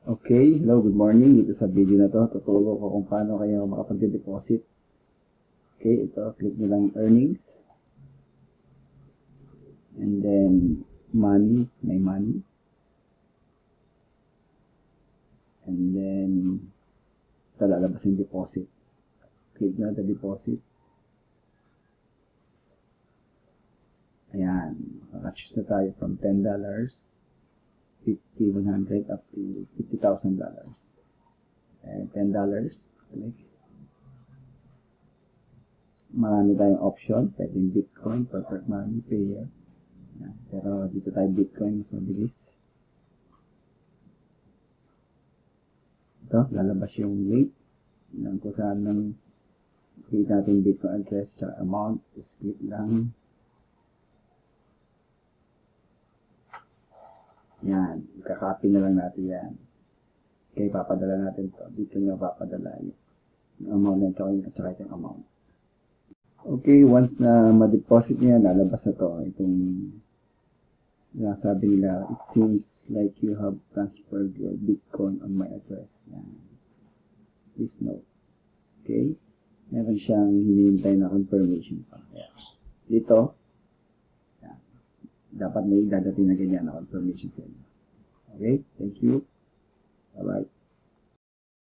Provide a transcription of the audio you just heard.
Okay, hello, good morning. Dito sa video na to, tuturo ko kung paano kayo makapag-deposit. Okay, ito, click nyo lang earnings. And then, money, may money. And then, ito lalabas yung deposit. Click nyo the deposit. Ayan, makaka-choose na tayo from $10, $50, $100, up to $50,000. And $10, click. Marami tayong option, pwedeng Bitcoin, perfect money, payer. Yan. Pero dito tayo Bitcoin, mas mabilis. Ito, lalabas yung link ng kung saan ng create natin Bitcoin address tsaka amount. Just click lang. Yan, kakopy na lang natin yan. Okay, papadala natin to. Dito nyo papadala yung amount na ito tsaka yung amount. Okay, once na ma-deposit nyo yan, lalabas na to. Itong sabi nila, it seems like you have transferred your Bitcoin on my address. Yan. Please note. Okay? Meron siyang hinihintay na confirmation pa. Yan. Dito, yan. Dapat may dadating na ganyan na confirmation sa inyo. Okay? Thank you. Bye-bye.